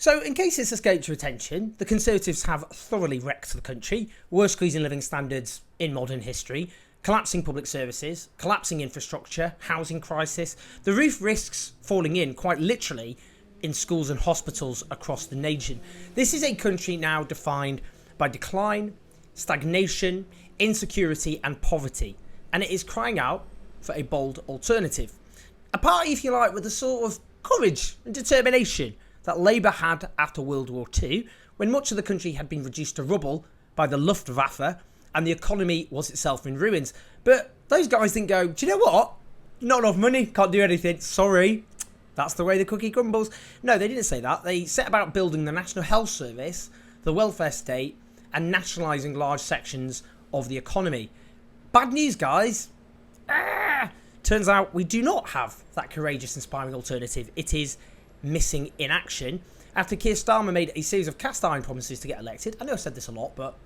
So, in case it's escaped your attention, the Conservatives have thoroughly wrecked the country, worst squeezing living standards in modern history, collapsing public services, collapsing infrastructure, housing crisis. The roof risks falling in, quite literally, in schools and hospitals across the nation. This is a country now defined by decline, stagnation, insecurity and poverty, and it is crying out for a bold alternative. A party, if you like, with the sort of courage and determination that Labour had after World War II, when much of the country had been reduced to rubble by the Luftwaffe and the economy was itself in ruins. But those guys didn't go, do you know what? Not enough money, can't do anything, sorry. That's the way the cookie crumbles. No, they didn't say that. They set about building the National Health Service, the welfare state, and nationalising large sections of the economy. Bad news, guys. Turns out we do not have that courageous, inspiring alternative. It is missing in action. After Keir Starmer made a series of cast iron promises to get elected, I know I've said this a lot, but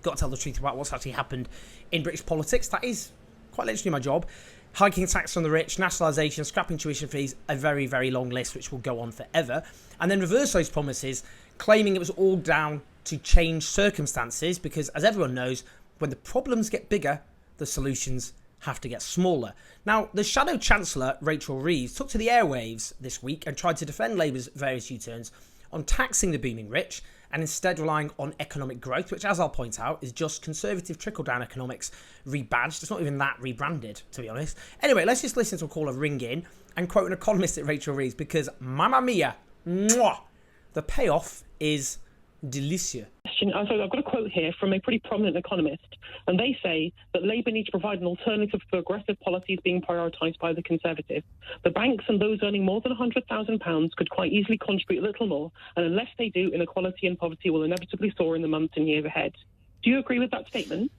got to tell the truth about what's actually happened in British politics. That is quite literally my job. Hiking tax on the rich, nationalisation, scrapping tuition fees, a very, very long list which will go on forever. And then reverse those promises, claiming it was all down to changed circumstances, because as everyone knows, when the problems get bigger, the solutions have to get smaller. Now, the Shadow Chancellor, Rachel Reeves, took to the airwaves this week and tried to defend Labour's various U-turns on taxing the booming rich and instead relying on economic growth, which, as I'll point out, is just Conservative trickle-down economics rebadged. It's not even that rebranded, to be honest. Anyway, let's just listen to a caller ring in and quote an economist at Rachel Reeves, because, mamma mia, mwah, the payoff is delicious. So I've got a quote here from a pretty prominent economist, and they say that Labour needs to provide an alternative for aggressive policies being prioritised by the Conservatives. The banks and those earning more than £100,000 could quite easily contribute a little more, and unless they do, inequality and poverty will inevitably soar in the months and years ahead. Do you agree with that statement?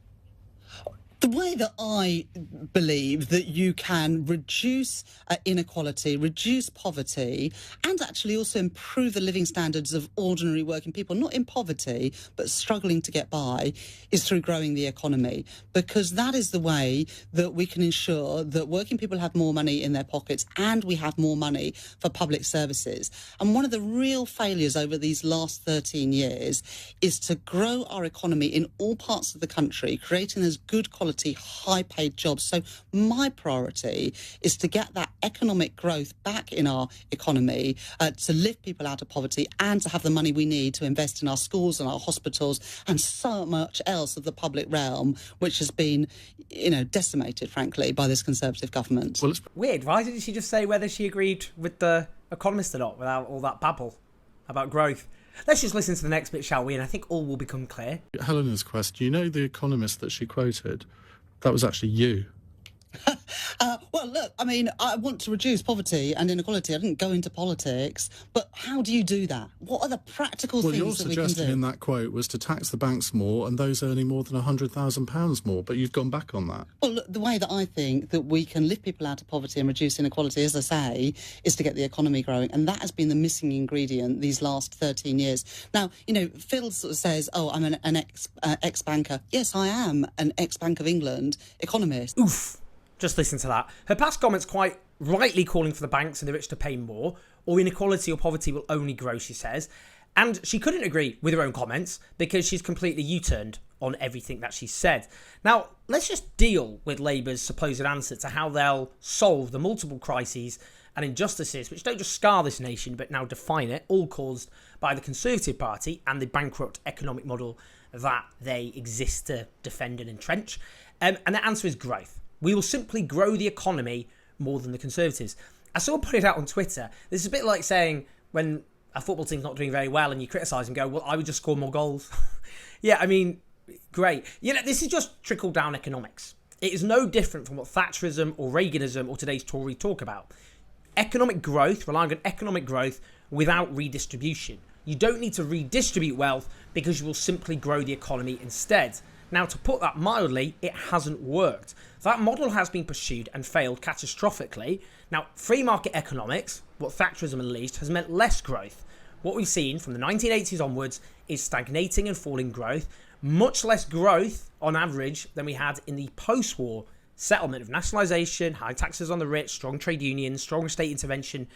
The way that I believe that you can reduce inequality, reduce poverty, and actually also improve the living standards of ordinary working people, not in poverty, but struggling to get by, is through growing the economy. Because that is the way that we can ensure that working people have more money in their pockets and we have more money for public services. And one of the real failures over these last 13 years is to grow our economy in all parts of the country, creating those good quality, high-paid jobs. So my priority is to get that economic growth back in our economy, to lift people out of poverty and to have the money we need to invest in our schools and our hospitals and so much else of the public realm, which has been, decimated, frankly, by this Conservative government. Well, it's weird. Why didn't she just say whether she agreed with the economist or not without all that babble about growth? Let's just listen to the next bit, shall we? And I think all will become clear. Helena's question, the economist that she quoted, that was actually you. Well, look, I want to reduce poverty and inequality. I didn't go into politics. But how do you do that? What are the practical things that we can do? Well, your suggestion in that quote was to tax the banks more and those earning more than £100,000 more, but you've gone back on that. Well, look, the way that I think that we can lift people out of poverty and reduce inequality, as I say, is to get the economy growing. And that has been the missing ingredient these last 13 years. Now, Phil sort of says, I'm an ex-banker. Yes, I am an ex-Bank of England economist. Oof. Just listen to that. Her past comments quite rightly calling for the banks and the rich to pay more, or inequality or poverty will only grow, she says. And she couldn't agree with her own comments because she's completely U-turned on everything that she said. Now, let's just deal with Labour's supposed answer to how they'll solve the multiple crises and injustices which don't just scar this nation but now define it, all caused by the Conservative Party and the bankrupt economic model that they exist to defend and entrench. And the answer is growth. We will simply grow the economy more than the Conservatives. I saw put it out on Twitter. This is a bit like saying when a football team's not doing very well and you criticise and go, well, I would just score more goals. Yeah, great. This is just trickle-down economics. It is no different from what Thatcherism or Reaganism or today's Tory talk about. Economic growth, relying on economic growth without redistribution. You don't need to redistribute wealth because you will simply grow the economy instead. Now, to put that mildly, it hasn't worked. That model has been pursued and failed catastrophically. Now, free market economics, what Thatcherism unleashed, has meant less growth. What we've seen from the 1980s onwards is stagnating and falling growth, much less growth on average than we had in the post-war settlement of nationalisation, high taxes on the rich, strong trade unions, strong state intervention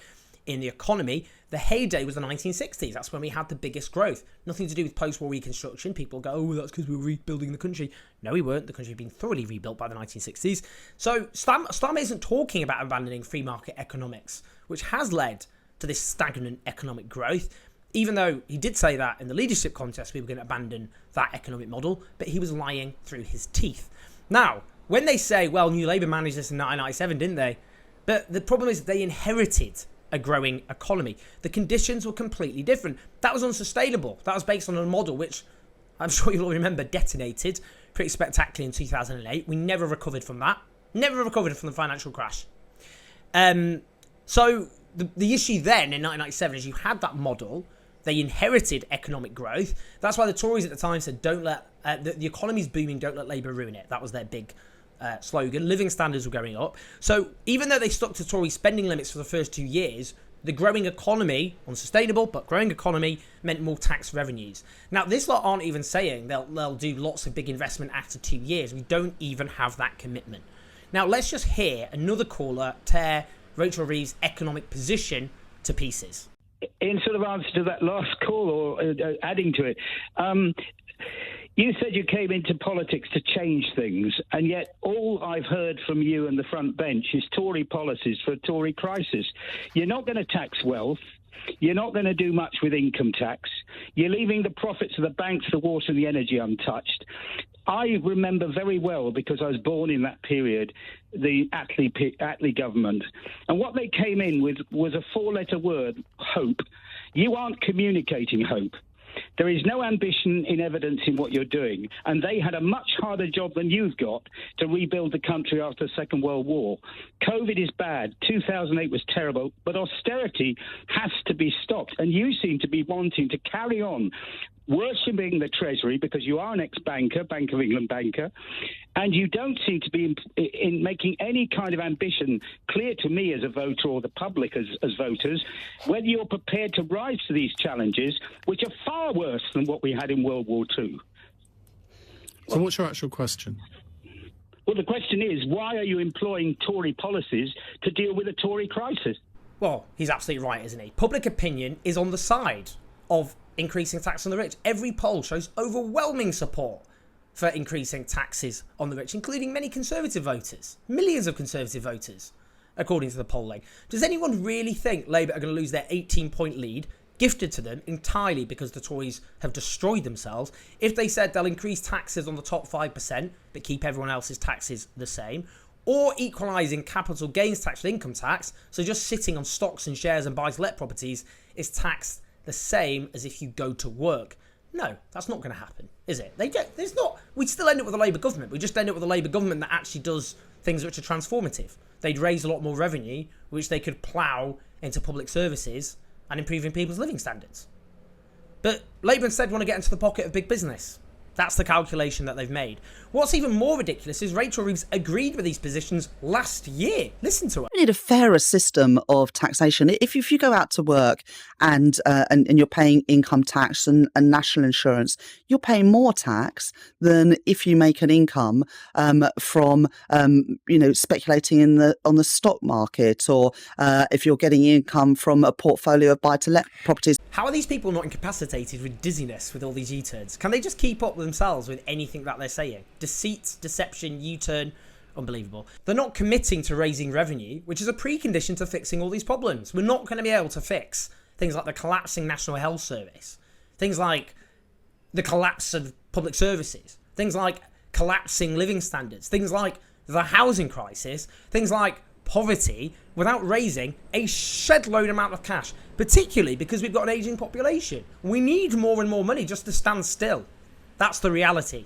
in the economy, the heyday was the 1960s. That's when we had the biggest growth. Nothing to do with post-war reconstruction. People go, oh, that's because we were rebuilding the country. No, we weren't. The country had been thoroughly rebuilt by the 1960s. So Starmer isn't talking about abandoning free market economics, which has led to this stagnant economic growth, even though he did say that in the leadership contest we were going to abandon that economic model, but he was lying through his teeth. Now, when they say, well, New Labour managed this in 1997, didn't they? But the problem is they inherited a growing economy. The conditions were completely different. That was unsustainable. That was based on a model which, I'm sure you'll all remember, detonated pretty spectacularly in 2008. We never recovered from that. Never recovered from the financial crash. So the issue then in 1997 is you had that model. They inherited economic growth. That's why the Tories at the time said, don't let the economy's booming, don't let Labour ruin it. That was their big slogan. Living standards were going up. So even though they stuck to Tory spending limits for the first 2 years, the growing economy, unsustainable, but growing economy meant more tax revenues. Now, this lot aren't even saying they'll do lots of big investment after 2 years. We don't even have that commitment. Now, let's just hear another caller tear Rachel Reeves' economic position to pieces. In sort of answer to that last call, or adding to it, you said you came into politics to change things, and yet all I've heard from you and the front bench is Tory policies for a Tory crisis. You're not going to tax wealth. You're not going to do much with income tax. You're leaving the profits of the banks, the water and the energy untouched. I remember very well, because I was born in that period, the Attlee government. And what they came in with was a four-letter word, hope. You aren't communicating hope. There is no ambition in evidence in what you're doing. And they had a much harder job than you've got to rebuild the country after the Second World War. COVID is bad. 2008 was terrible. But austerity has to be stopped. And you seem to be wanting to carry on worshipping the Treasury, because you are an ex-banker, Bank of England banker, and you don't seem to be in making any kind of ambition clear to me as a voter, or the public as voters, whether you're prepared to rise to these challenges, which are far worse than what we had in World War II. So what's your actual question? Well, the question is, why are you employing Tory policies to deal with a Tory crisis? Well, he's absolutely right, isn't he? Public opinion is on the side of increasing tax on the rich. Every poll shows overwhelming support for increasing taxes on the rich, including many Conservative voters. Millions of Conservative voters, according to the polling. Does anyone really think Labour are going to lose their 18-point lead, gifted to them entirely because the Tories have destroyed themselves, if they said they'll increase taxes on the top 5%, but keep everyone else's taxes the same, or equalising capital gains tax with income tax, so just sitting on stocks and shares and buy-to-let properties is taxed the same as if you go to work? No, that's not going to happen, is it? We'd still end up with a Labour government. We just end up with a Labour government that actually does things which are transformative. They'd raise a lot more revenue, which they could plough into public services and improving people's living standards. But Labour instead want to get into the pocket of big business. That's the calculation that they've made. What's even more ridiculous is Rachel Reeves agreed with these positions last year. Listen to her. We need a fairer system of taxation. If you go out to work and you're paying income tax and national insurance, you're paying more tax than if you make an income from speculating on the stock market, or if you're getting income from a portfolio of buy-to-let properties. How are these people not incapacitated with dizziness with all these U-turns? Can they just keep up with themselves with anything that they're saying? Deceit, deception, U-turn, unbelievable. They're not committing to raising revenue, which is a precondition to fixing all these problems. We're not going to be able to fix things like the collapsing National Health Service, things like the collapse of public services, things like collapsing living standards, things like the housing crisis, things like poverty, without raising a shed load amount of cash, particularly because we've got an ageing population. We need more and more money just to stand still. That's the reality.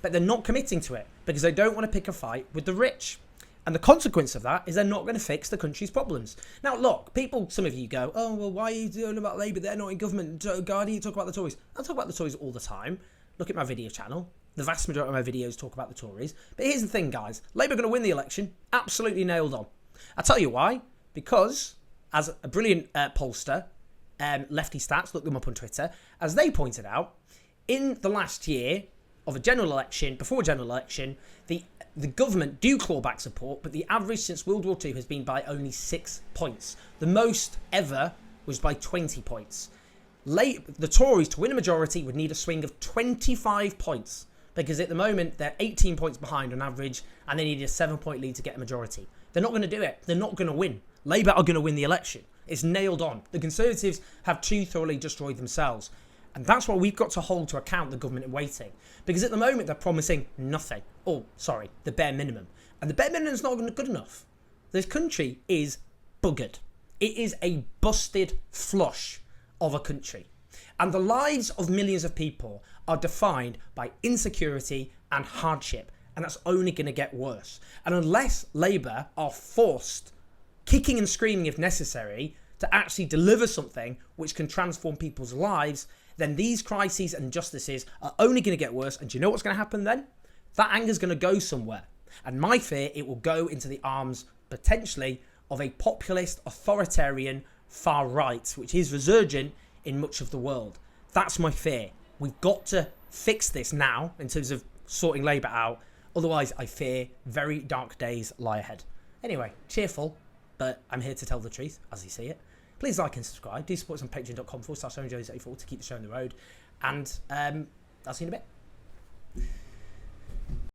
But they're not committing to it because they don't want to pick a fight with the rich. And the consequence of that is they're not going to fix the country's problems. Now, look, some of you go, oh, well, why are you doing about Labour? They're not in government. God, you talk about the Tories. I talk about the Tories all the time. Look at my video channel. The vast majority of my videos talk about the Tories. But here's the thing, guys. Labour are going to win the election. Absolutely nailed on. I'll tell you why. Because, as a brilliant pollster, Lefty Stats, look them up on Twitter, as they pointed out, in the last year, of a general election, before a general election, the government do claw back support, but the average since World War II has been by only 6 points. The most ever was by 20 points. The Tories, to win a majority, would need a swing of 25 points, because at the moment they're 18 points behind on average, and they need a 7-point lead to get a majority. They're not going to do it. They're not going to win. Labour are going to win the election. It's nailed on. The Conservatives have too thoroughly destroyed themselves. And that's why we've got to hold to account the government in waiting. Because at the moment, they're promising nothing. The bare minimum. And the bare minimum is not good enough. This country is buggered. It is a busted flush of a country. And the lives of millions of people are defined by insecurity and hardship. And that's only going to get worse. And unless Labour are forced, kicking and screaming if necessary, to actually deliver something which can transform people's lives, then these crises and injustices are only going to get worse. And do you know what's going to happen then? That anger is going to go somewhere. And my fear, it will go into the arms, potentially, of a populist, authoritarian far right, which is resurgent in much of the world. That's my fear. We've got to fix this now in terms of sorting Labour out. Otherwise, I fear very dark days lie ahead. Anyway, cheerful, but I'm here to tell the truth as you see it. Please like and subscribe. Do support us on patreon.com/OwenJones84 to keep the show on the road. And I'll see you in a bit.